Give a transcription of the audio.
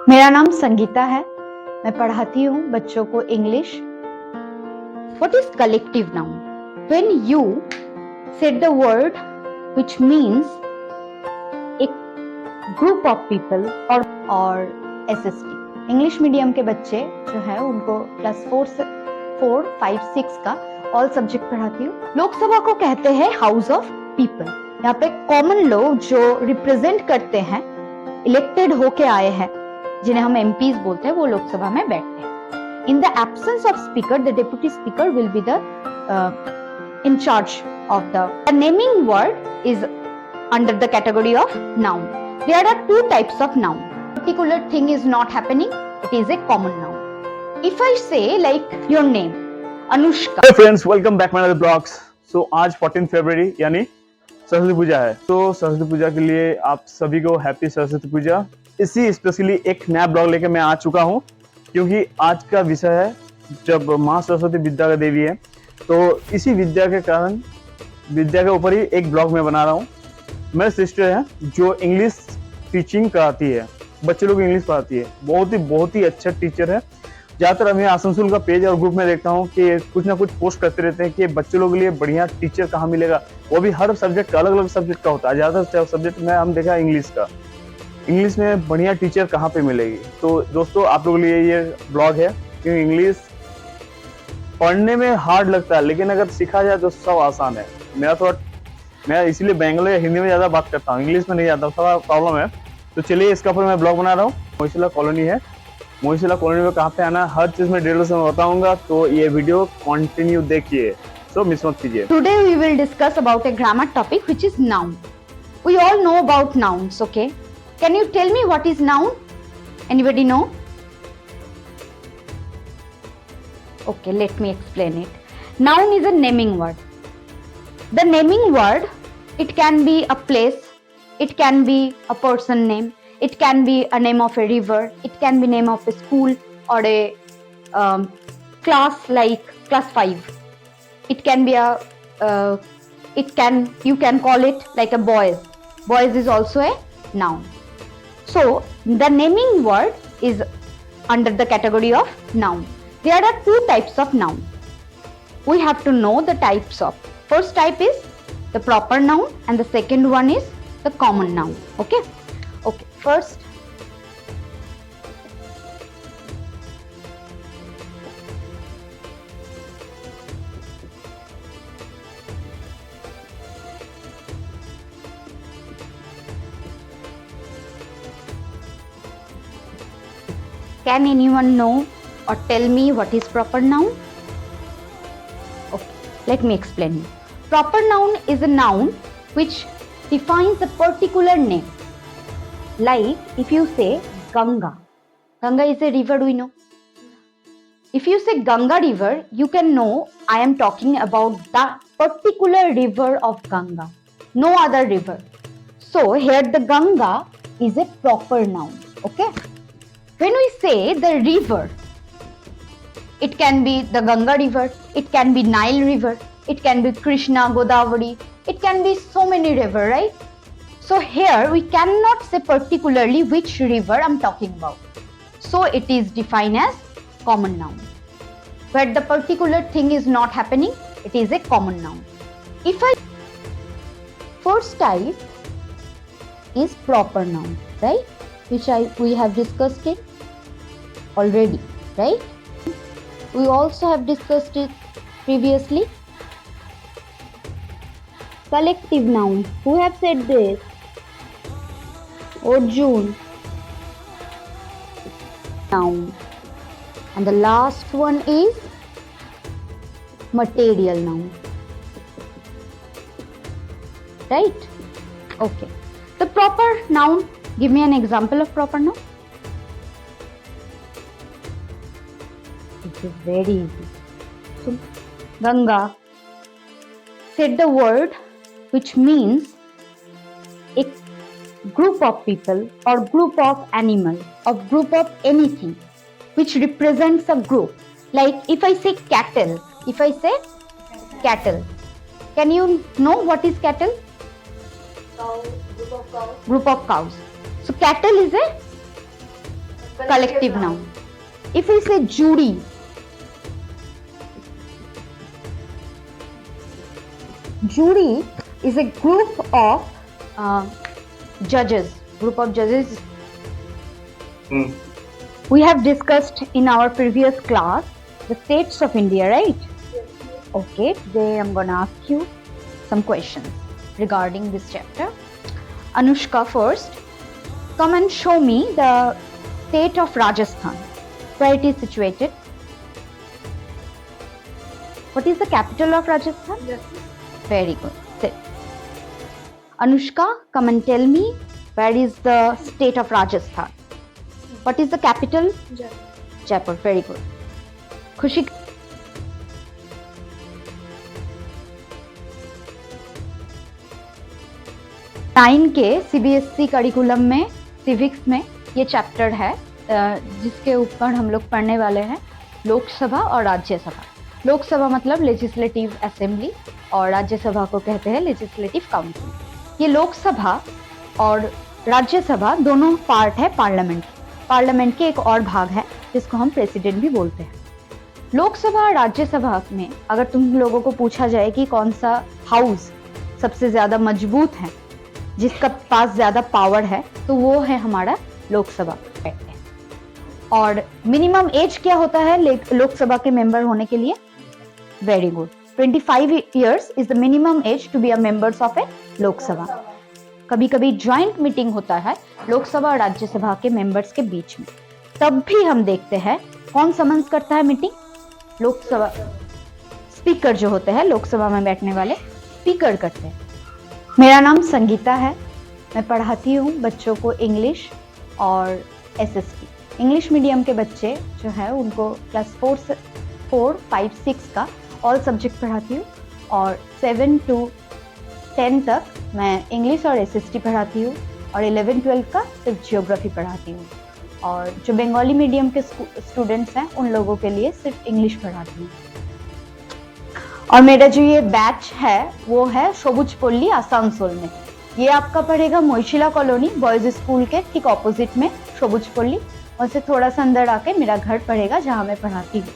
मेरा नाम संगीता है। मैं पढ़ाती हूँ बच्चों को English. What is collective noun? When you said the word which means एक group of people और SST। इंग्लिश मीडियम के बच्चे जो है उनको क्लास 4, 5, 6 का ऑल सब्जेक्ट पढ़ाती हूँ। लोकसभा को कहते हैं हाउस ऑफ पीपल। यहाँ पे कॉमन लोग जो रिप्रेजेंट करते हैं, इलेक्टेड होके आए हैं, जिन्हें हम एमपीज बोलते हैं, वो लोकसभा में बैठते हैं। In the absence of speaker, the deputy speaker will be the in charge of the naming word is under the category of noun. There are two types of noun. Particular thing is not happening, it is a common noun. If I say like your name, Anushka. Hey friends, welcome back to another vlogs. So आज 14 फरवरी यानी सरस्वती पूजा है। तो सरस्वती पूजा के लिए आप सभी को happy Saraswati पूजा। इसी स्पेशली एक नया ब्लॉग लेकर मैं आ चुका हूँ, क्योंकि आज का विषय है जब माँ सरस्वती विद्या का देवी है, तो इसी विद्या के कारण विद्या के ऊपर ही एक ब्लॉग मैं बना रहा हूँ। मेरे सिस्टर है जो इंग्लिश टीचिंग कराती है, बच्चे लोग इंग्लिश पढ़ाती है, बहुत ही अच्छा टीचर है। ज़्यादातर मैं आसनसोल का पेज और ग्रुप में देखता हूँ कि कुछ ना कुछ पोस्ट करते रहते हैं कि बच्चे लोगों के लिए बढ़िया टीचर कहाँ मिलेगा, वो भी हर सब्जेक्ट का अलग अलग सब्जेक्ट का होता है। ज़्यादातर सब्जेक्ट में हम देखा इंग्लिश का, इंग्लिश में बढ़िया टीचर कहाँ पे मिलेगी। तो दोस्तों आप लोगों के लिए ये ब्लॉग है, क्योंकि इंग्लिश पढ़ने में हार्ड लगता है, लेकिन अगर सीखा जाए तो सब आसान है। मैं इसीलिए बेंगलोर या हिंदी में ज़्यादा बात करता हूँ, इंग्लिश में नहीं आता, थोड़ा प्रॉब्लम है। तो चलिए इसका ऊपर मैं ब्लॉग बना रहा हूँ। मोहिशिला कॉलोनी है, मोहिशिला कॉलोनी में कहाँ पे आना, हर चीज़ में डिटेल से मैं बताऊंगा, तो ये वीडियो कंटिन्यू देखिए, सो मिस मत कीजिए। Today we will discuss about a grammar topic which is noun. We all know about nouns, okay? Can you tell me what is noun? Anybody know? Okay, let me explain it. Noun is a naming word. The naming word, it can be a place, it can be a person name, it can be a name of a river, it can be name of a school or a class like class 5. It can be a, you can call it like a boys. Boys is also a noun. So the naming word is under the category of noun. There are two types of noun. We have to know the types of. First type is the proper noun and the second one is the common noun. Okay. First, can anyone know or tell me what is proper noun? Okay, let me explain. Proper noun is a noun which defines a particular name. Like if you say Ganga. Ganga is a river, we know. If you say Ganga river, you can know I am talking about the particular river of Ganga, no other river. So here the Ganga is a proper noun. Okay. When we say the river, it can be the Ganga river, it can be Nile river, it can be Krishna, Godavari, it can be so many rivers, right? So here we cannot say particularly which river I'm talking about. So it is defined as common noun. Where the particular thing is not happening, it is a common noun. First type is proper noun, right? Which we have discussed it already, right? We also have discussed it previously. Collective noun. Who have said this? Arjun. Noun. And the last one is material noun. Right? Okay. The proper noun. Give me an example of proper noun. It is very easy. So, Ganga said the word which means a group of people or group of animals or group of anything which represents a group. Like if I say cattle, can you know what is cattle? Cow, group of cows. Group of cows. So cattle is a collective noun. If we say jury, jury is a group of judges. Group of judges. We have discussed in our previous class the states of India, right? Okay, today I'm gonna ask you some questions regarding this chapter. Anushka, first, come and show me the state of Rajasthan, where it is situated. What is the capital of Rajasthan? Very good. Sit. Anushka, come and tell me where is the state of Rajasthan. What is the capital? Jaipur. Very good. Khushi. Nine के CBSE curriculum में civics में ये chapter है जिसके ऊपर हम लोग पढ़ने वाले हैं लोकसभा और राज्यसभा। लोकसभा मतलब लेजिस्लेटिव असेंबली और राज्यसभा को कहते हैं लेजिस्लेटिव काउंसिल। ये लोकसभा और राज्यसभा दोनों पार्ट है पार्लियामेंट। पार्लियामेंट के एक और भाग है जिसको हम प्रेसिडेंट भी बोलते हैं। लोकसभा और राज्यसभा में अगर तुम लोगों को पूछा जाए कि कौन सा हाउस सबसे ज्यादा मजबूत है, जिसका पास ज्यादा पावर है, तो वो है हमारा लोकसभा। और मिनिमम एज क्या होता है लोकसभा के मेंबर होने के लिए? Very good, 25 years is the minimum age to be a members of a Lok Sabha. कभी कभी ज्वाइंट मीटिंग होता है लोकसभा और राज्यसभा के मेंबर्स के बीच में, तब भी हम देखते हैं कौन समन्स करता है मीटिंग? लोकसभा स्पीकर जो होते हैं लोकसभा में बैठने वाले स्पीकर करते हैं। मेरा नाम संगीता है, मैं पढ़ाती हूँ बच्चों को इंग्लिश और एसएसटी। इंग्लिश मीडियम के बच्चे जो है उनको क्लास 4, 5, 6 का ऑल सब्जेक्ट पढ़ाती हूँ और 7 to 10 तक मैं इंग्लिश और एसएसटी पढ़ाती हूँ और 11, 12 का सिर्फ जियोग्राफी पढ़ाती हूँ। और जो बंगाली मीडियम के स्टूडेंट्स हैं उन लोगों के लिए सिर्फ इंग्लिश पढ़ाती हूँ। और मेरा जो ये बैच है वो है सबुजपल्ली आसानसोल में। ये आपका पड़ेगा मोइशिला कॉलोनी बॉयज स्कूल के ठीक ऑपोजिट में सबुजपल्ली, और से थोड़ा सा अंदर आके मेरा घर पड़ेगा जहाँ मैं पढ़ाती हूँ।